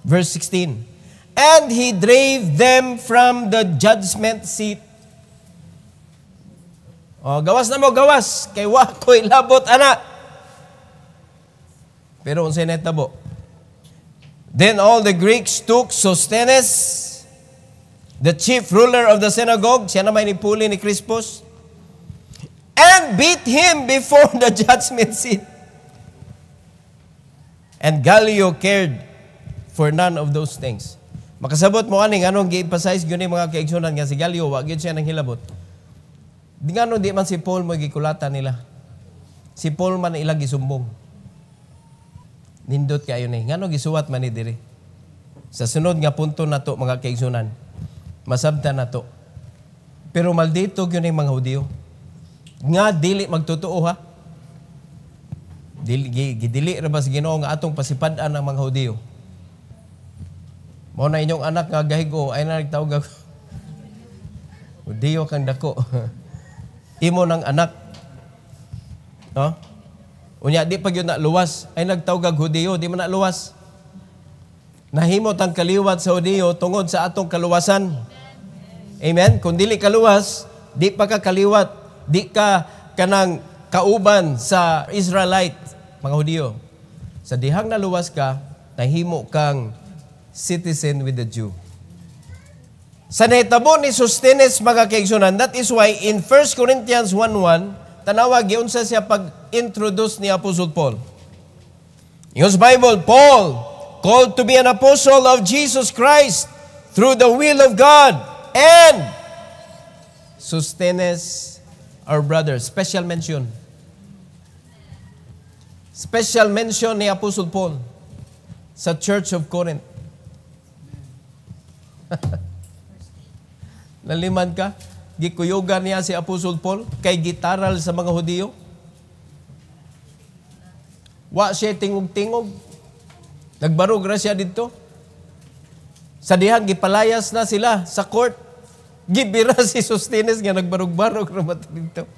Verse 16. And he drave them from the judgment seat. O, gawas na mo, gawas. Kay wako'y labot, anak. Pero unsay netabo. Then all the Greeks took Sosthenes, the chief ruler of the synagogue, siya naman nipuli ni Crispus, and beat him before the judgment seat. And Gallio cared for none of those things. Makasabot mo aning anong gi-emphasize gyud ni mga kaigsunan nga si Gallio, wa gyud siya nang hilabot. Di ngano di man si Paul mo gikulatan nila. Si Paul man ilang gisumbong. Nindot kayo ni. Ngano gisuwat man ni diri. Sa sunod nga punto nato mga kaigsunan, masabtan nato. Pero maldito gyud ni mga Hudiyo. Nga dili magtotoo ha. Gidili ra ba sa Ginoo nga atong pasipad-an ang mga Hudiyo. Mao na inyong anak nga gahigo ay na nagtawag ako. Hudiyo kang dako. Imo ng anak. No? Unya di pag yun na luwas ay nagtawag Hudiyo, di man na luwas. Nahimot ang kaliwat sa Hudiyo tungod sa atong kaluwasan. Amen? Kung dili kaluwas, di pa ka kaliwat, di ka kanang kauban sa Israelite, mga Hudiyo. Sa dihang naluwas ka, nahimo kang citizen with the Jew. Sa nahitabo ni Sosthenes, mga kaigsunan, that is why in 1 Corinthians 1:1, tanawag, giunsa siya pag-introduce ni Apostle Paul. In his Bible, Paul, called to be an apostle of Jesus Christ through the will of God, and Sosthenes, our brother. Special mention. Special mention ni Apostle Paul sa Church of Corinth. Naliman ka? Gikuyogan niya si Apostle Paul kay gitaral sa mga Hudiyo. Wa siya tingog-tingog. Nagbarog ra siya dito. Sa dihang gipalayas na sila sa court. Gibira si Sosthenes nga nagbarog-barog ra dito.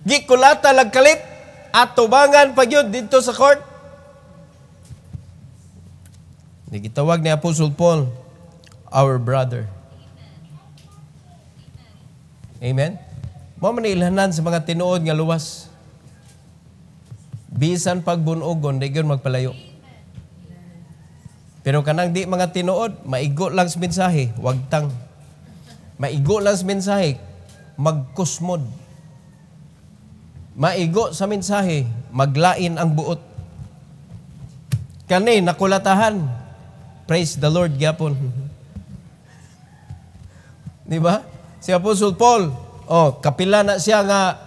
Gikulata lagkalit at tubangan pa yun dito sa court. Gitawag ni Apostle Paul, our brother. Amen? Mo man ilhanan sa mga tinuod nga luwas. Bisan pagbunogon, di gyud magpalayo. Pero kanang di mga tinuod, maigo lang sa mensahe, wag tang. Maigo lang sa mensahe, magkusmod. Maigo sa mensahe, maglain ang buot. Kani nakulatahan. Praise the Lord gyapon. Di ba? Si Apostle Paul, kapila na siya nga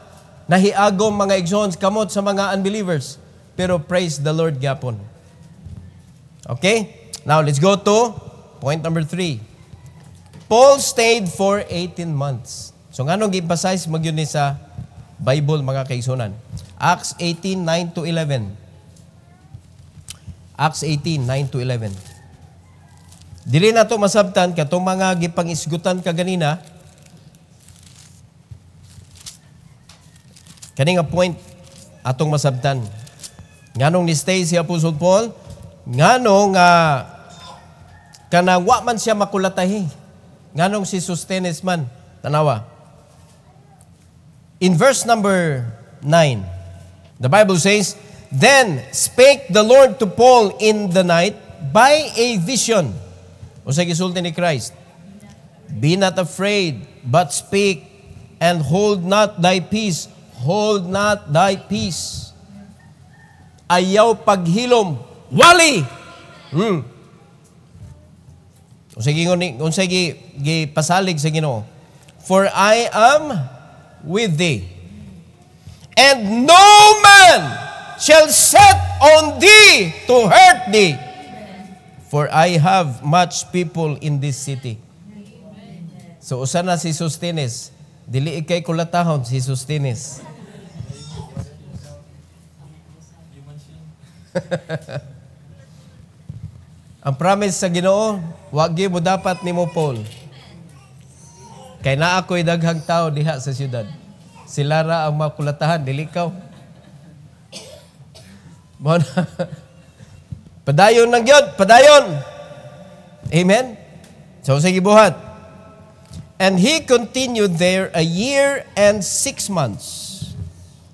nahiagom mga igsoons kamot sa mga unbelievers. Pero praise the Lord gyapon. Okay? Now, let's go to point number 3. Paul stayed for 18 months. So, nga nung emphasize magyun ni sa Bible, mga kaigsunan. Acts 18:9-11. Acts 18:9-11. Dili na to masabtan katong mga gipangisgutan kaganina. Kani nga point atong masabtan. Nganong ni stay si Apostle Paul, nganong kanang wa man siya makulatahi. Nganong si Sosthenes man, tanawa. In verse number 9, the Bible says, Then spake the Lord to Paul in the night by a vision. O sa gisulti ni Christ, Be not afraid, but speak, and hold not thy peace. Hold not thy peace. Ayaw paghilom. Wali! Kung sa pasalig sa Ginoo, For I am with thee, and no man shall set on thee to hurt thee. For I have much people in this city. So usa na si Sosthenes. Dili ikay kulatahon si Sosthenes. Ang promise sa Ginoo, wa gyud mo dapat nimo Paul. Kay naa ako'y daghang tao diha sa syudad. Sila ra ang makulatahan, dili ikaw. Padayon ng gyud, padayon. Amen. So sige buhat. And he continued there 1 year and 6 months,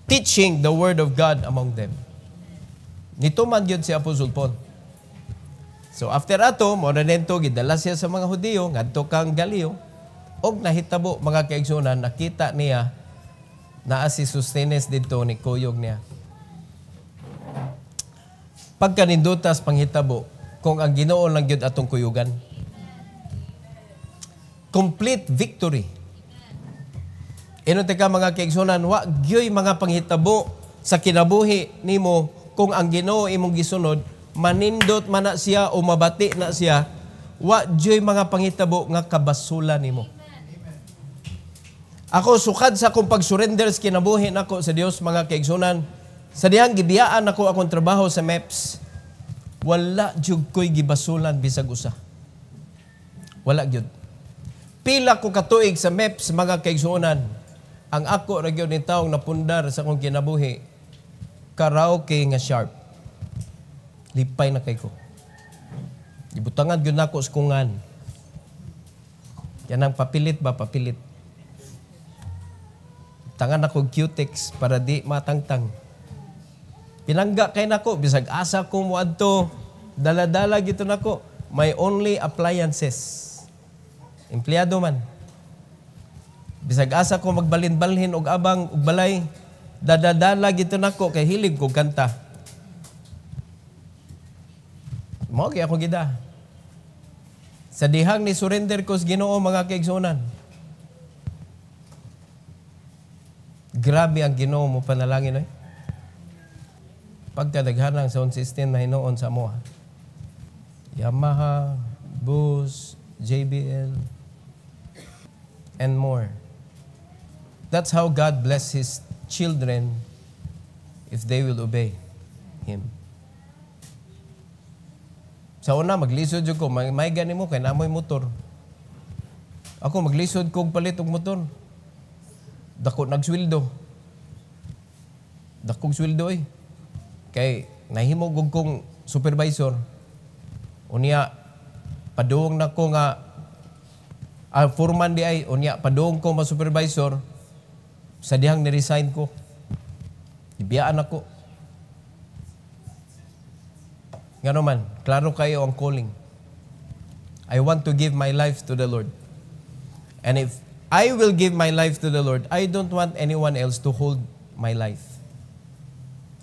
teaching the word of God among them. Nito man gyud si Apostol Paul. So after ato, mo na nento gidala siya sa mga Hudiyo ngadto kang Galileo. Og nahitabo mga kaigsunan, nakita niya na si Sosthenes dito ni kuyog niya. Pagkanindutas panghitabo kung ang Ginoo lang gyud atong kuyugan. Complete victory. Inon ka mga kaigsunan, wa gyoy mga panghitabo sa kinabuhi nimo kung ang Ginoo imong gisunod, manindot man na siya o mabati na siya, wa gyoy mga panghitabo nga kabasulan nimo. Ako sukad sa akong pag-surrender sa kinabuhi nako sa Dios mga kaigsunan. Sa dihang gibiyaan ako akong trabaho sa MEPS, wala jud ko'y gibasulan bisag usa. Wala jud. Pila ko katuig sa MEPS mga kaigsunan, ang ako ra gyud ni taong napundar sa akong kinabuhi, karaoke nga sharp. Lipay na kay ko. Gibutangan gyud nako sa kungan. Yan ang papilit ba, papilit. Tangan ako cutex para di matangtang. Pinangga kay nako, bisag asa ko mo adto, dala-dala gito nako. My only appliances. Empleyado man. Bisag asa ko magbalin-balhin og abang og balay, dadadala gito nako kay hilig ko kanta. Mao gyud ako gida. Sa dihang ni surrender ko sa Ginoo mga kaigsunan. Grabe ang Ginoo mo panalangin oy. Pagkadaghanang sound system na hinuon sa mo. Yamaha, Bose, JBL, and more. That's how God bless His children if they will obey Him. Sa una, maglisod ko, may gani mo, kaya namoy motor. Ako, maglisod ko, palit og motor. Dako nagsweldo. Dakong sweldo eh. Kay nahimog og kong supervisor. Unya padung na ko nga foreman di ay unya padung ko ma supervisor sa dihang ni-resign ko. Ibiyaan ako. Ngano man, klaro kayo ang calling. I want to give my life to the Lord. And if I will give my life to the Lord, I don't want anyone else to hold my life.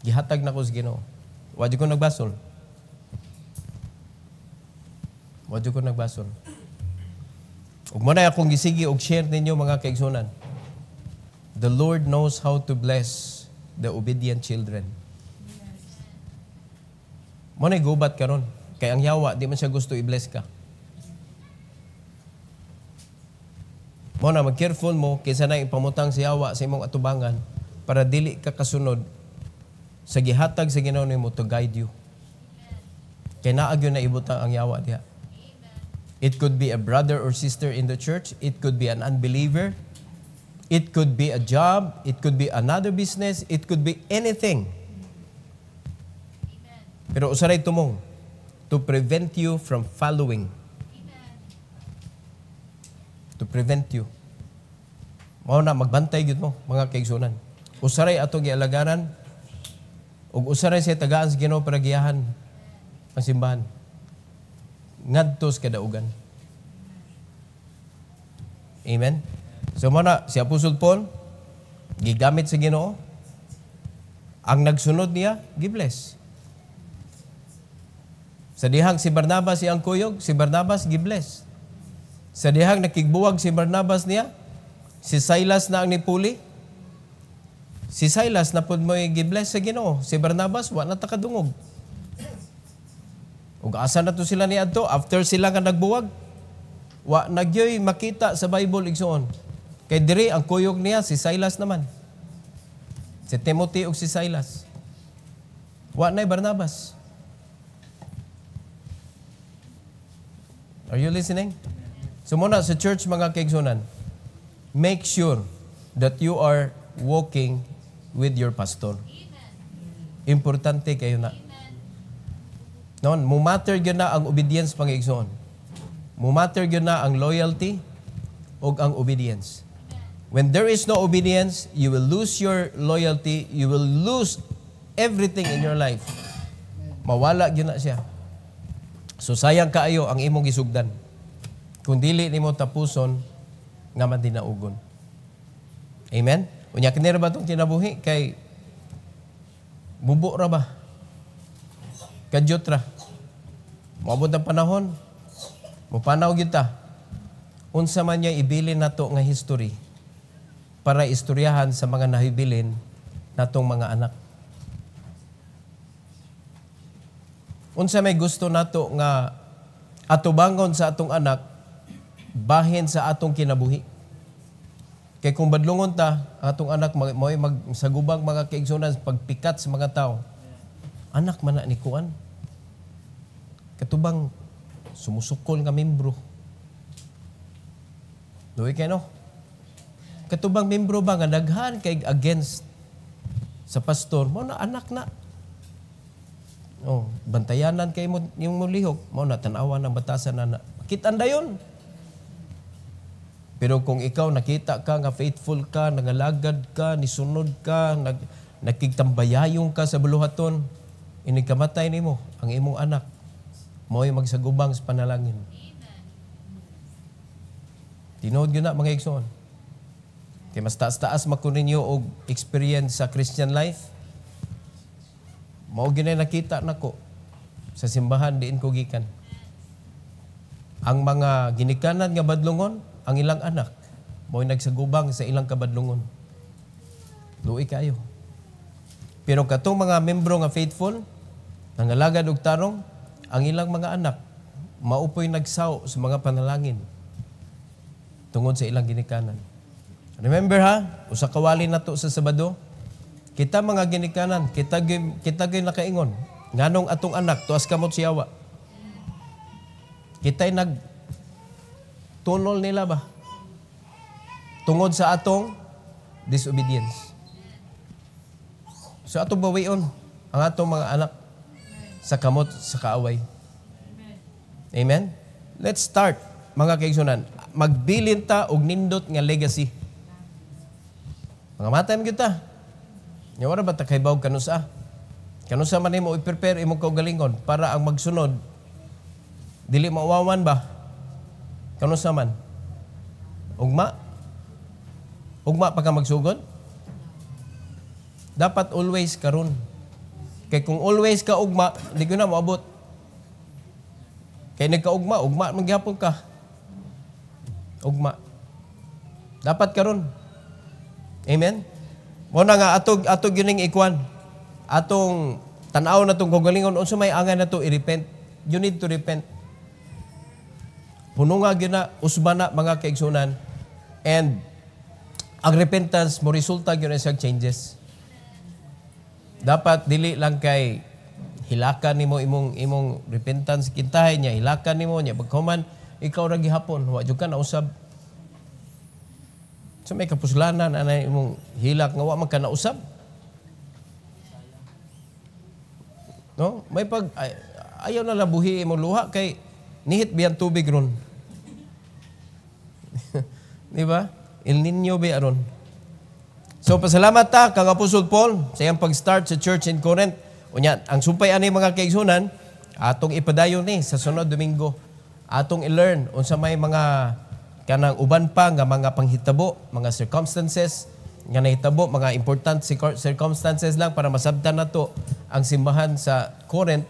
Gihatag na ko sa Ginoo. Wadyo ko nagbasol. Wadyo ko nagbasol. Ug mo na akong gisigi og share ninyo mga kaigsunan. The Lord knows how to bless the obedient children. Mo na gubat karon. Kay ang yawa di man siya gusto i-bless ka. Mo na mag-careful mo kaysa na ipamutang si yawa sa imong atubangan para dili ka kasunod sa gihatag sa Ginoo nimo to guide you. Kay naa gyud na ibutang ang yawa diha. It could be a brother or sister in the church. It could be an unbeliever. It could be a job. It could be another business. It could be anything. Pero usaray tumong to prevent you from following. To prevent you. Mao na magbantay gyud mo mga kaigsunan. Usaray ato gialagaran ug usaray sa tagaan sa Ginoo para giyahan ang simbahan. Ngadto sa kadaugan. Amen. So mao na si Apostol Paul gigamit sa Ginoo. Ang nagsunod niya gibless. Sa dihang si Barnabas iyang kuyog, si Barnabas gibless. Sa dihang nakigbuwag si Barnabas niya, si Silas na ang nipuli. Si Silas na pud mo gi-bless sa Ginoo, si Barnabas wa na takadungog. Ug asa na to sila niadto after sila nga nagbuwag? Wa nagyoy makita sa Bible igsoon. Kay diri ang kuyog niya si Silas naman. Si Timothy ug si Silas. Wa nay Barnabas. Are you listening? So muna sa church mga kaigsunan, make sure that you are walking with your pastor. Importante kayo na. Noon, mumatter yun na ang obedience pang igsoon. Mumatter yun na ang loyalty o ang obedience. When there is no obedience, you will lose your loyalty, you will lose everything in your life. Mawala yun na siya. So sayang kaayo ang imong gisugdan. Kung dili nimo tapuson nga madinaugon. Amen? Unya kinira ba itong kinabuhi? Kay bubo ra ba? Kadyot ra. Maabot ang panahon. Mupanaw kita. Unsa man niya ibilin nato nga history para istoryahan sa mga nahibilin natong mga anak. Unsa may gusto nato nga atubangon sa atong anak bahin sa atong kinabuhi. Kay kung badlungon ta, atong anak mo'y magsagubang mga kaigsunan pagpikat sa mga tao. Anak man na ni kuan. Katubang sumusukol nga membro. Duwi kay no? Katubang membro ba nga daghan kay against sa pastor, mo na anak na. Oh, bantayanan kay mo yung mulihok, mo na tan-awan ng batasan na kitan dayon. Pero kung ikaw nakita ka nga faithful ka, nangalagad ka, nisunod ka, nakigtambayayong ka sa buluhaton, inikamatay nimo ang imong anak, mo'y magsagubang sa panalangin. Tinood yun na mga igsoon. Kaya mas taas-taas makunin nyo og experience sa Christian life. Mao ginay nakita nako sa simbahan diin ko gikan. Ang mga ginikanan nga badlongon, ang ilang anak, mo'y nagsagubang sa ilang kabadlungon. Luoy kayo. Pero katong mga membro nga faithful, nangalagad og tarong, ang ilang mga anak, maupoy nagsaw sa mga panalangin tungod sa ilang ginikanan. Remember ha, usa kawali nato sa Sabado, kita mga ginikanan, kita gyud nakaingon, nganong atong anak tuas kamot siyawa. Kita'y tunol nila ba? Tungod sa atong disobedience. So atong bawion ang atong mga anak sa kamot sa kaaway. Amen? Let's start, mga kaigsunan. Magbilin ta og nindot nga legacy. Mga matayam kita. Nyawara ba ta kaybaw kanusa? Kanusa man imo i-prepare imong kaugalingon para ang magsunod dili mauwawan ba? Kanusa man? Ugma? Ugma pa ka magsugod? Dapat always karon. Kay kung always ka ugma, di ko na maabot. Kay nagka-ugma, ugma magyapon ka. Ugma. Dapat karon. Amen? Muna nga, atog yuning ikwan. Atong tanaw na itong kugalingon, unsa may angan na ito, i-repent. You need to repent. Puno nga gina, usbana mga kaigsunan. And ang repentance mo resulta yun sa changes. Dapat dili lang kay hilakan nimo imong repentance kintahay niya, hilakan nimo niya paghuman ikaw ra gihapon, wa jud ka na usab. So may kapuslanan anay imong hilak nga wa man ka na usab. No? May ayaw na labuhi imong luha kay nihit biyan tubig ron. Di ba? El Niño ba aron? So pasalamat ta kang Apostol Paul sa iyang pag-start sa church in Corinth. Unya, ang sumpay ani mga kaigsunan, atong ipadayon ni sa sunod Domingo. Atong i-learn unsa may mga kanang uban pa nga mga panghitabo, mga circumstances nga nahitabo, mga important circumstances lang para masabtan nato ang simbahan sa Corinth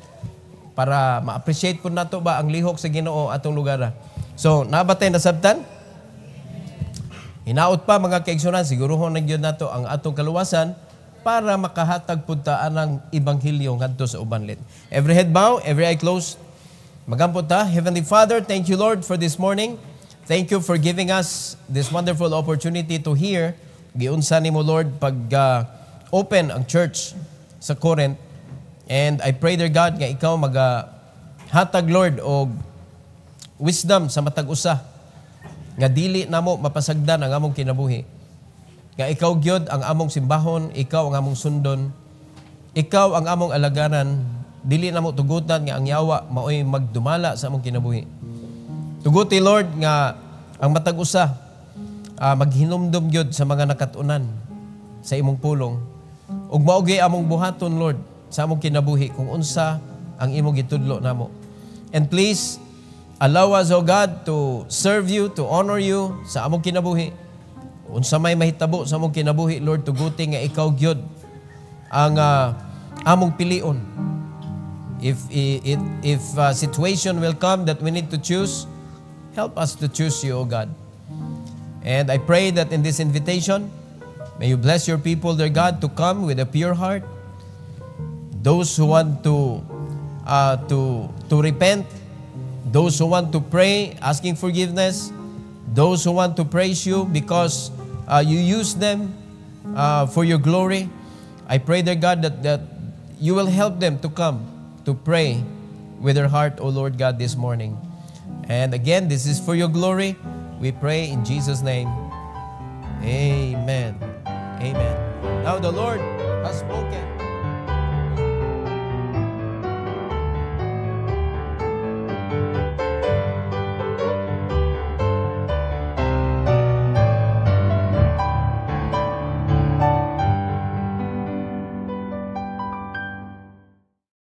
para ma-appreciate po nato ba ang lihok sa Ginoo atong lugar. So, nabatay nasabtan? Hinaot pa mga kaigsunan, siguruhon na gyud nato ang atong kaluwasan para makahatag punta ng Ebanghelyo ngadto sa ubanlit. Every head bow, every eye closed. Magampot ta. Heavenly Father, thank you, Lord, for this morning. Thank you for giving us this wonderful opportunity to hear. Giunsa nimo, Lord, pag-open ang church sa Corinth. And I pray, dear God, nga ikaw hatag, Lord, o wisdom sa matag usa nga dili namo mapasagdan ang among kinabuhi. Nga ikaw gyud ang among simbahon, ikaw ang among sundon, ikaw ang among alagaran, dili namo tugutan nga ang yawa maoy magdumala sa among kinabuhi. Tuguti, Lord, nga ang matag usa maghinumdum gyud sa mga nakatunan sa imong pulong. Ug maogi among buhaton, Lord, sa among kinabuhi kung unsa ang imong gitudlo namo. And please allow us, O God, to serve you, to honor you sa among kinabuhi. Unsa may mahitabo sa among kinabuhi, Lord, tuguti nga ikaw gyud ang among pilion. If situation will come that we need to choose, help us to choose you, O God. And I pray that in this invitation, may you bless your people, dear God, to come with a pure heart. Those who want to repent, those who want to pray, asking forgiveness, those who want to praise you because you use them for your glory. I pray, dear God, that you will help them to come to pray with their heart, O Lord God, this morning. And again, this is for your glory. We pray in Jesus' name. Amen. Amen. Now the Lord has spoken.